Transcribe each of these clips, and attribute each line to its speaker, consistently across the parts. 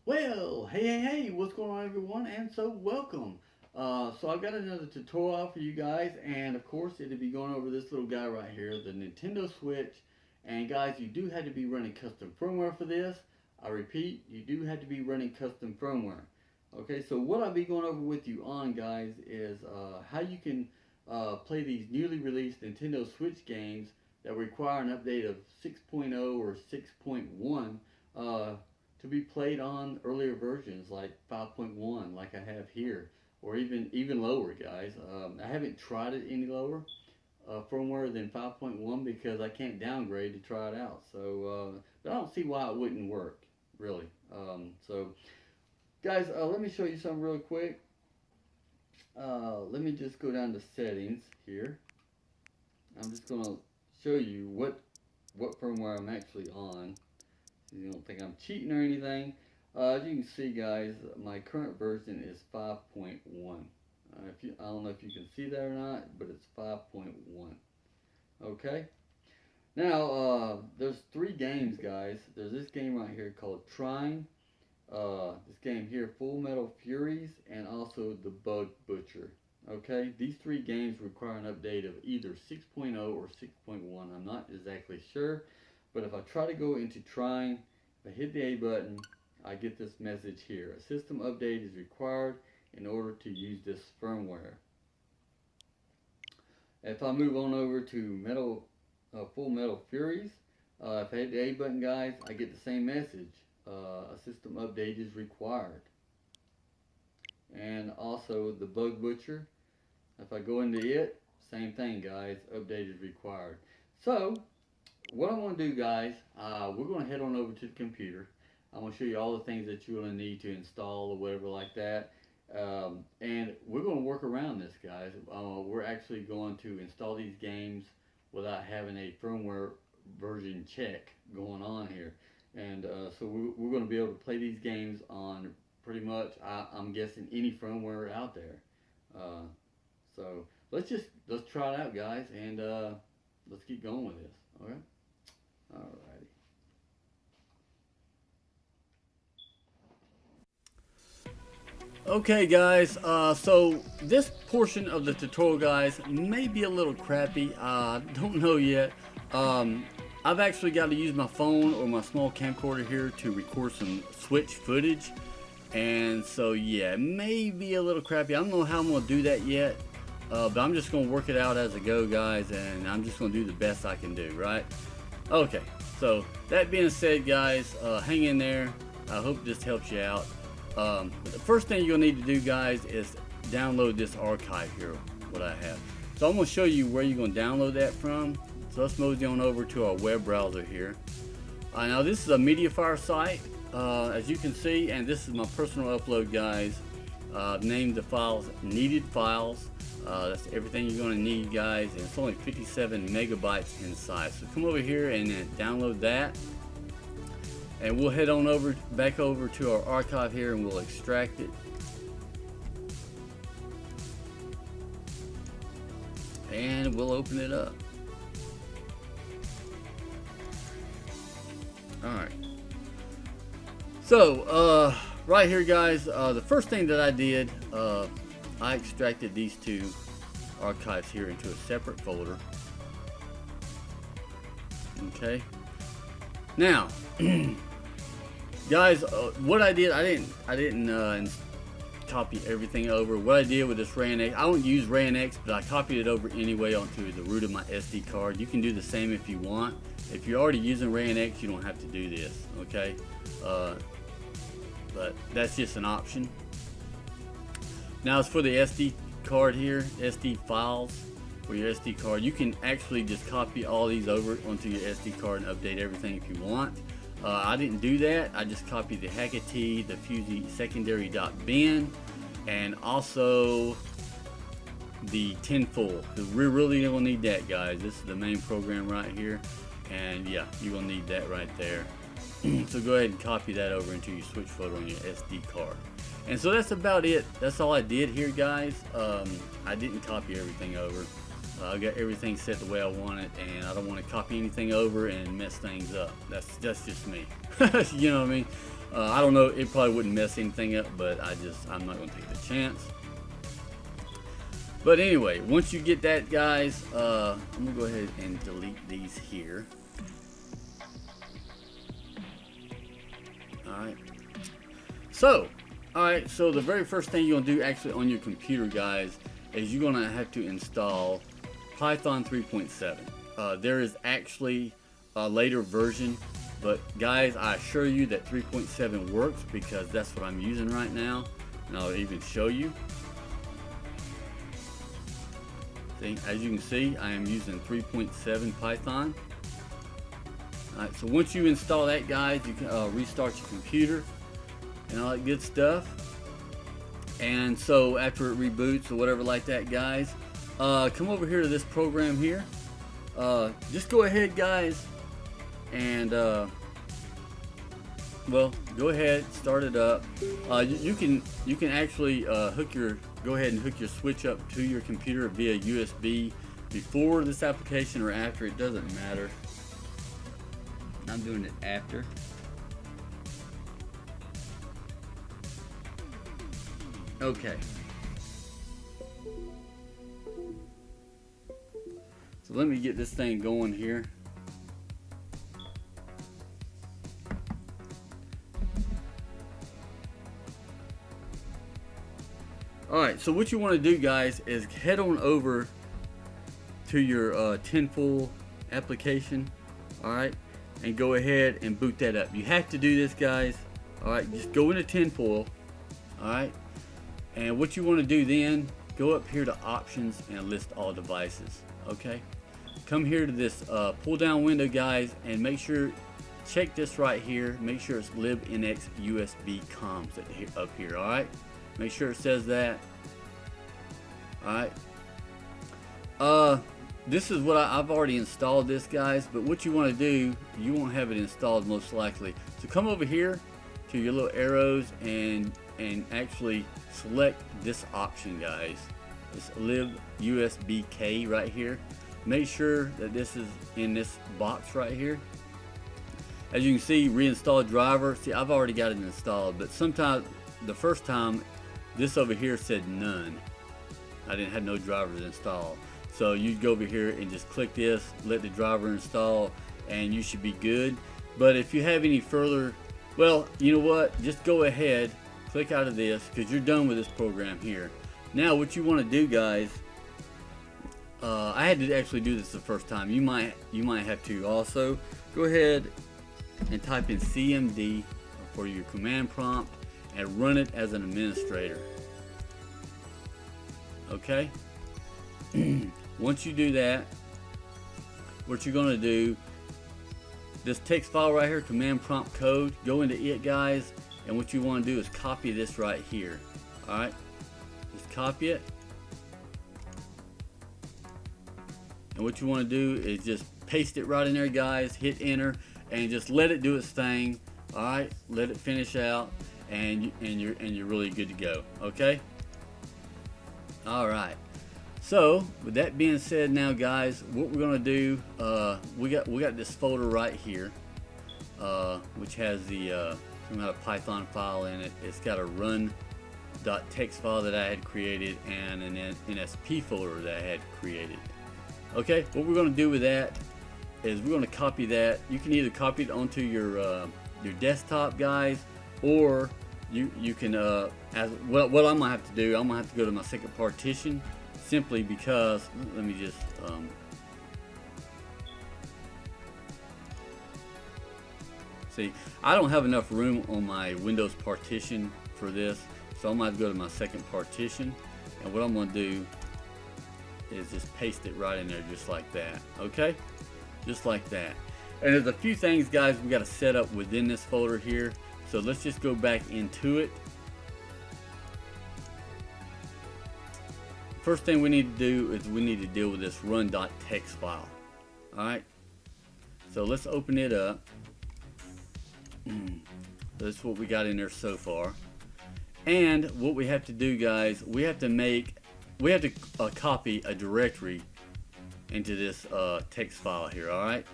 Speaker 1: Well, hey, what's going on, everyone? And so, welcome. So, I've got another tutorial for you guys, and of course, it'll be going over this little guy right here, the Nintendo Switch. And, guys, you do have to be running custom firmware for this. I repeat, you do have to be running custom firmware. Okay, so what I'll be going over with you on, guys, is how you can play these newly released Nintendo Switch games that require an update of 6.0 or 6.1. To be played on earlier versions like 5.1 like I have here, or even lower, guys. I haven't tried it any lower firmware than 5.1 because I can't downgrade to try it out. So but I don't see why it wouldn't work, really. So guys, let me show you something real quick. Let me just go down to settings here. I'm just gonna show you what firmware I'm actually on. You don't think I'm cheating or anything. As you can see, guys, my current version is 5.1. I don't know if you can see that or not, but it's 5.1. Okay. Now, there's three games, guys. There's this game right here called Trine. This game here, Full Metal Furies, and also The Bug Butcher. Okay. These three games require an update of either 6.0 or 6.1. I'm not exactly sure. But if I try to go into Trine, if I hit the A button, I get this message here. A system update is required in order to use this firmware. If I move on over to Full Metal Furies, if I hit the A button, guys, I get the same message. A system update is required. And also the Bug Butcher. If I go into it, same thing, guys. Update is required. So, what I'm going to do, guys, we're going to head on over to the computer. I'm going to show you all the things that you're going to need to install or whatever like that. And we're going to work around this, guys. We're actually going to install these games without having a firmware version check going on here. And so we're going to be able to play these games on pretty much, I'm guessing, any firmware out there. So let's try it out, guys, and let's keep going with this. Okay. Alrighty. Okay, guys, so this portion of the tutorial, guys, may be a little crappy. I don't know yet. I've actually got to use my phone or my small camcorder here to record some Switch footage. And so, yeah, it may be a little crappy. I don't know how I'm going to do that yet. But I'm just going to work it out as I go, guys, and I'm just going to do the best I can do, right? Okay, so that being said, guys, hang in there. I hope this helps you out. The first thing you'll need to do, guys, is download this archive here, what I have. So I'm going to show you where you're going to download that from. So let's mosey on over to our web browser here. Now this is a MediaFire site, as you can see, and this is my personal upload, guys. Named the files Needed Files. That's everything you're going to need, guys, and it's only 57 megabytes in size. So come over here and download that, and we'll head on back over to our archive here, and we'll extract it. And we'll open it up. Alright. So, right here, guys, the first thing that I did, I extracted these two archives here into a separate folder. Okay. Now, guys, what I did, I didn't copy everything over. What I did with this RANX, I don't use RANX, but I copied it over anyway onto the root of my SD card. You can do the same if you want. If you're already using RANX, you don't have to do this. Okay. But that's just an option. Now as for the SD card here, SD files for your SD card, you can actually just copy all these over onto your SD card and update everything if you want. I didn't do that. I just copied the Hackaday, the Fusee secondary.bin, and also the Tinfoil. We really don't need that, guys. This is the main program right here, and yeah, you're gonna need that right there. So go ahead and copy that over into your Switch folder on your SD card. And so that's about it. That's all I did here, guys. I didn't copy everything over. I got everything set the way I want it, and I don't want to copy anything over and mess things up. That's just me. You know what I mean? I don't know, it probably wouldn't mess anything up, but I'm not going to take the chance. But anyway, once you get that, guys, I'm going to go ahead and delete these here. Alright. So the very first thing you're going to do actually on your computer, guys, is you're going to have to install Python 3.7. There is actually a later version, but guys, I assure you that 3.7 works because that's what I'm using right now, and I'll even show you. See, as you can see, I am using 3.7 Python. Alright, so once you install that, guys, you can restart your computer and all that good stuff. And so after it reboots or whatever like that, guys, come over here to this program here. Just go ahead, guys, and well, go ahead, start it up. You can actually go ahead and hook your switch up to your computer via USB before this application or after. It doesn't matter. I'm doing it after. Okay. So let me get this thing going here. Alright, so what you want to do, guys, is head on over to your Tinfoil application, alright, and go ahead and boot that up. You have to do this, guys. Alright, just go into Tinfoil, alright, and what you want to do then, go up here to options and list all devices, okay. Come here to this pull down window, guys, and make sure, check this right here, make sure it's libnx USB comms up here, alright. Make sure it says that. Alright. This is what I've already installed this, guys, but what you want to do, you won't have it installed most likely. So come over here to your little arrows and actually select this option, guys. This libUSBK right here. Make sure that this is in this box right here. As you can see, reinstall driver. See, I've already got it installed, but sometimes the first time this over here said none. I didn't have no drivers installed. So you go over here and just click this, let the driver install, and you should be good. But if you have any further, well, you know what? Just go ahead, click out of this, because you're done with this program here. Now what you want to do, guys, I had to actually do this the first time. You might have to also. Go ahead and type in CMD for your command prompt and run it as an administrator. Okay. Once you do that, what you're going to do, this text file right here, command prompt code, go into it, guys, and what you want to do is copy this right here. Alright, just copy it, and what you want to do is just paste it right in there, guys. Hit enter and just let it do its thing. Alright, let it finish out, and you're really good to go. Okay. Alright, so with that being said, now, guys, what we're gonna do, we got this folder right here, which has the some kind of Python file in it. It's got a run.txt file that I had created and an NSP folder that I had created. Okay, what we're gonna do with that is we're gonna copy that. You can either copy it onto your desktop, guys, or you can as what I'm gonna have to do, I'm gonna have to go to my second partition, simply because, let me just see, I don't have enough room on my Windows partition for this, so I'm gonna have to go to my second partition, and what I'm gonna do is just paste it right in there, just like that. Okay, just like that. And there's a few things, guys, we got to set up within this folder here. So let's just go back into it. First thing we need to do is we need to deal with this run.txt file. Alright, so let's open it up. That's what we got in there so far. And what we have to do, guys, we have to copy a directory into this text file here. Alright,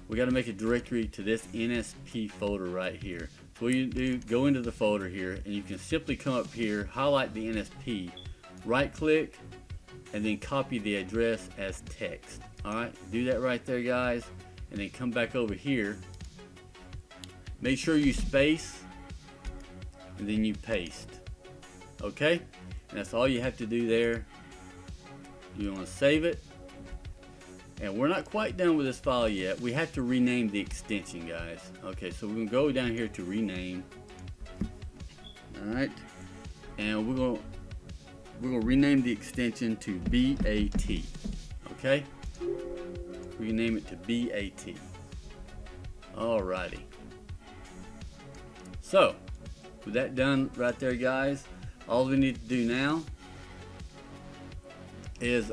Speaker 1: we got to make a directory to this NSP folder right here. So what you do, go into the folder here, and you can simply come up here, highlight the NSP, right click, and then copy the address as text. Alright, do that right there, guys, and then come back over here. Make sure you space, and then you paste. Okay, and that's all you have to do there. You want to save it. And we're not quite done with this file yet. We have to rename the extension, guys. Okay, so we're gonna go down here to rename. All right, and we're gonna rename the extension to BAT. Okay, we can name it to BAT. Alrighty. So, with that done right there, guys, all we need to do now is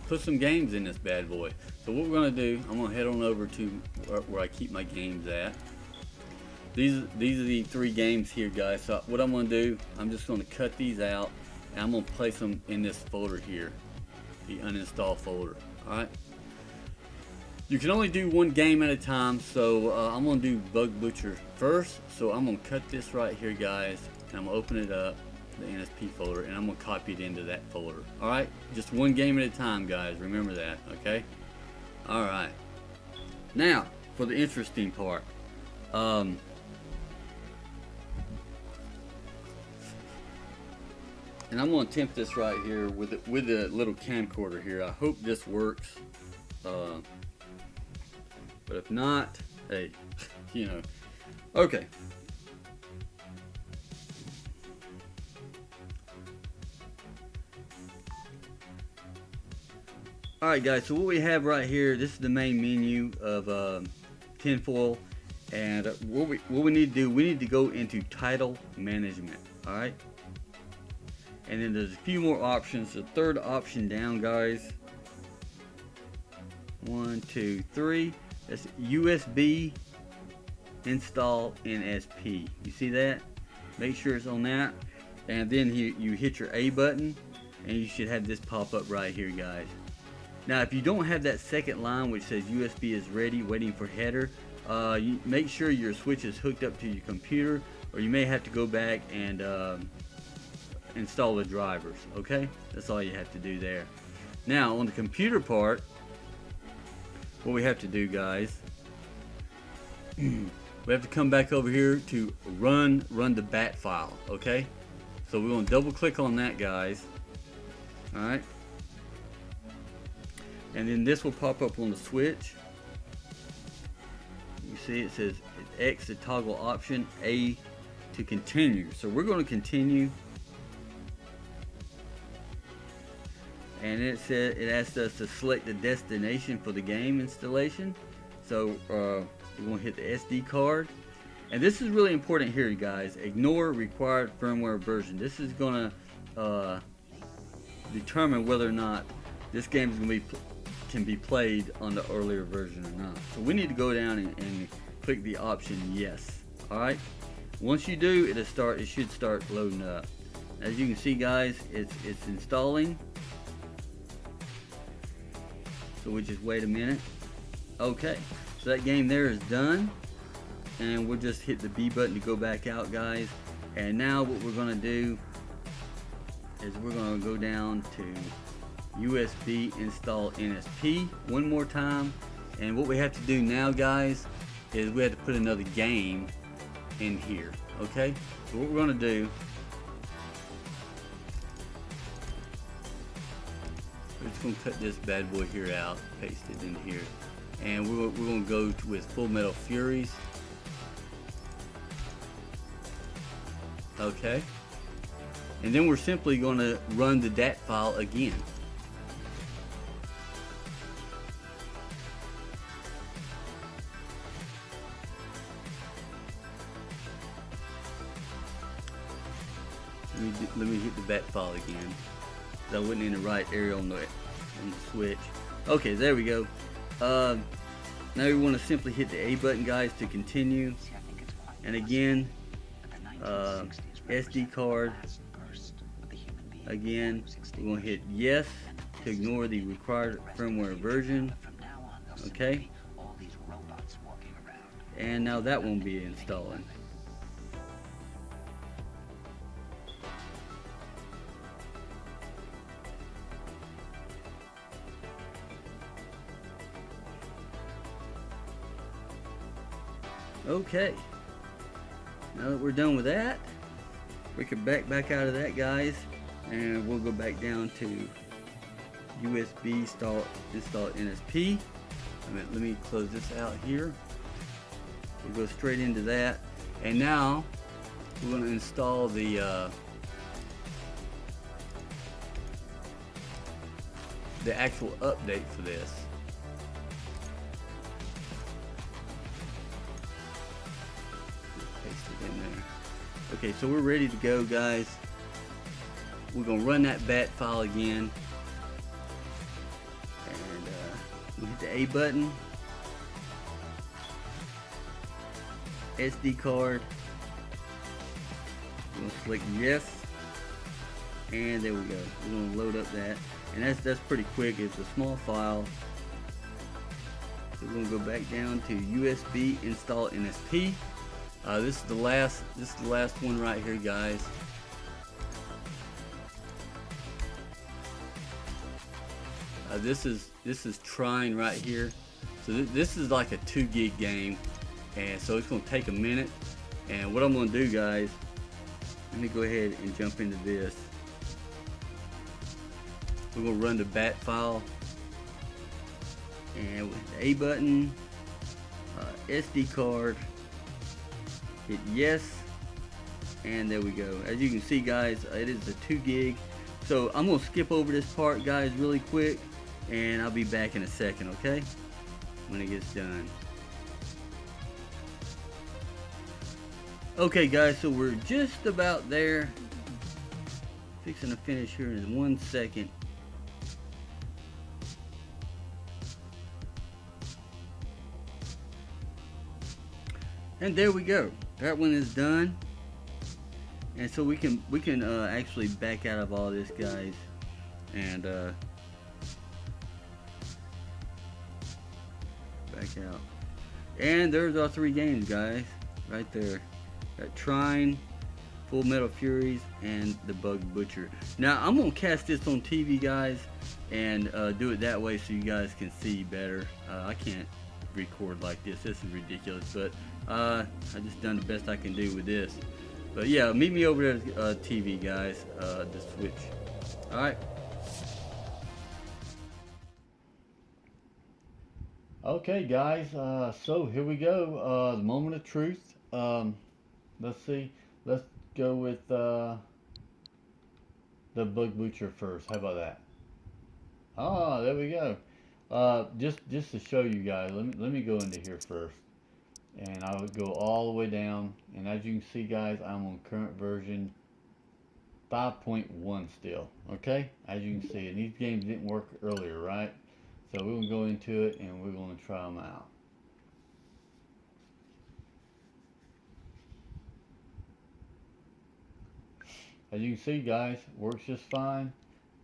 Speaker 1: put some games in this bad boy. So what we're going to do, I'm going to head on over to where I keep my games at. These are the 3 games here, guys. So what I'm going to do, I'm just going to cut these out, and I'm going to place them in this folder here, the uninstall folder. Alright. You can only do 1 game at a time, so I'm going to do Bug Butcher first. So I'm going to cut this right here, guys, and I'm going to open it up, the NSP folder, and I'm going to copy it into that folder. Alright, just 1 game at a time, guys, remember that, okay? Alright, now for the interesting part. And I'm going to attempt this right here with the little camcorder here. I hope this works, but if not, hey, you know. Okay. Alright, guys, so what we have right here, this is the main menu of Tinfoil, and what we need to do, we need to go into title management. Alright, and then there's a few more options. The 3rd option down, guys, 1, 2, 3, that's USB install NSP. You see that? Make sure it's on that, and then you hit your A button, and you should have this pop up right here, guys. Now, if you don't have that second line which says USB is ready, waiting for header, you make sure your switch is hooked up to your computer, or you may have to go back and install the drivers. Okay, that's all you have to do there. Now, on the computer part, what we have to do, guys, we have to come back over here to run the bat file. Okay, so we're going to double click on that, guys. All right. And then this will pop up on the switch. You see it says X to toggle option, A to continue. So we're going to continue. And it asked us to select the destination for the game installation. So we're going to hit the SD card. And this is really important here, guys. Ignore required firmware version. This is going to determine whether or not this game is going to can be played on the earlier version or not. So we need to go down and click the option yes. Alright, once you do, it should start loading up. As you can see, guys, it's installing. So we just wait a minute. Okay, so that game there is done, and we'll just hit the B button to go back out, guys. And now what we're going to do is we're going to go down to USB install NSP 1 more time, and what we have to do now, guys, is we have to put another game in here. Okay, so what we're going to do, we're just going to cut this bad boy here out, paste it in here, and we're going to go with Full Metal Furies. Okay, and then we're simply going to run the DAT file again. Let me hit the bat file again. That wasn't in the right area on the switch. Okay, there we go. Now we want to simply hit the A button, guys, to continue. And again, SD card. Again, we're going to hit yes to ignore the required firmware version. Okay. And now that won't be installing. Okay, now that we're done with that, we can back out of that, guys, and we'll go back down to USB install NSP. Let me close this out here. We'll go straight into that, and now we're going to install the actual update for this. Paste it in there. Okay, so we're ready to go, guys. We're gonna run that bat file again, and we hit the A button, SD card. We're gonna select yes, and there we go. We're gonna load up that, and that's pretty quick. It's a small file. So we're gonna go back down to USB install NSP. This is the last one right here, guys. This is trying right here. So this is like a 2 gig game, and so it's going to take a minute. And what I'm going to do, guys, let me go ahead and jump into this. We're going to run the bat file, and with the A button, SD card, hit yes, and there we go. As you can see, guys, it is a 2 gig. So I'm going to skip over this part, guys, really quick, and I'll be back in a second, okay, when it gets done. Okay, guys, so we're just about there. Fixing to finish here in 1 second. And there we go. That one is done. And so we can actually back out of all this, guys, and back out. And there's our 3 games, guys, right there. Got Trine, Full Metal Furies, and The Bug Butcher. Now I'm gonna cast this on TV, guys, and do it that way so you guys can see better. I can't record like this. This is ridiculous, but I just done the best I can do with this. But yeah, meet me over there at TV, guys, the Switch. Alright. Okay, guys, so here we go. The moment of truth. Let's see. Let's go with the Bug Butcher first. How about that? Ah, there we go. Just to show you guys, let me go into here first. And I would go all the way down, and as you can see, guys, I'm on current version 5.1 still, okay, as you can see. And these games didn't work earlier, right? So we're going to go into it and we're going to try them out. As you can see, guys, works just fine.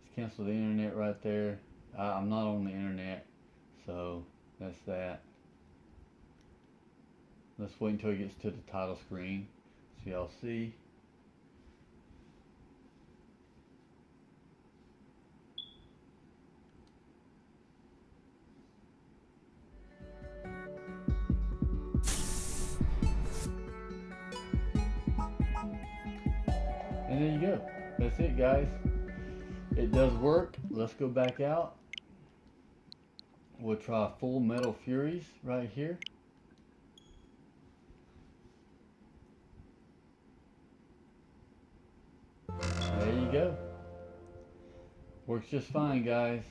Speaker 1: Let's cancel the internet right there. I'm not on the internet, so that's that. Let's wait until it gets to the title screen so y'all see. And there you go. That's it, guys. It does work. Let's go back out. We'll try Full Metal Furies right here. There you go. Works just fine, guys.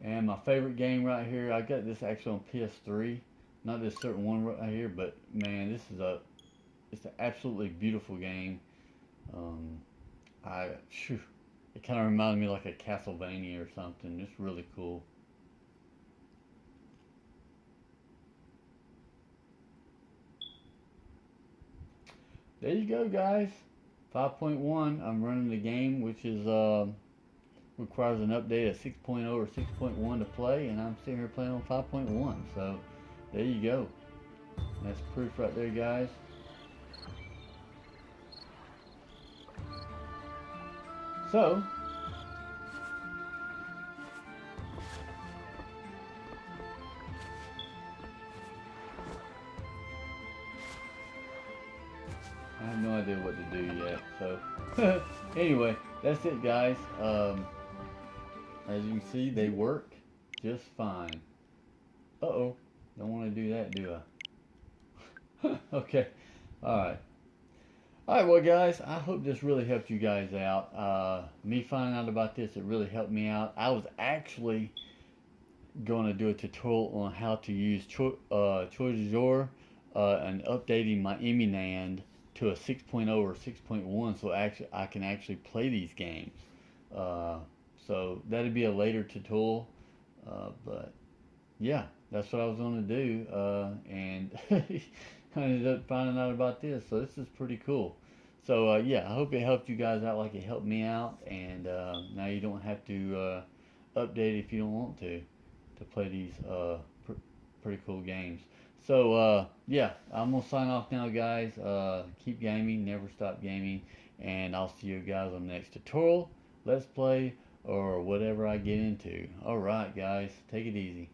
Speaker 1: And my favorite game right here, I got this actually on PS3. Not this certain one right here, but man, this is it's an absolutely beautiful game. It kind of reminded me like a Castlevania or something. It's really cool. There you go, guys. 5.1. I'm running the game, which is requires an update of 6.0 or 6.1 to play, and I'm sitting here playing on 5.1. So there you go. That's proof right there, guys. So I have no idea what to do yet. So anyway, that's it, guys. As you can see, they work just fine. Uh-oh, don't want to do that, do I? Okay, all right. All right, well, guys, I hope this really helped you guys out. Me finding out about this, it really helped me out. I was actually going to do a tutorial on how to use Choice and updating my Eminand to a 6.0 or 6.1 so actually I can actually play these games. Uh, so that'd be a later tutorial. But yeah, that's what I was going to do. And I ended up finding out about this. So this is pretty cool. So yeah, I hope it helped you guys out like it helped me out. And now you don't have to update if you don't want to play these pretty cool games. So yeah, I'm gonna sign off now, guys. Keep gaming, never stop gaming, and I'll see you guys on the next tutorial, let's play, or whatever I get into. All right, guys, take it easy.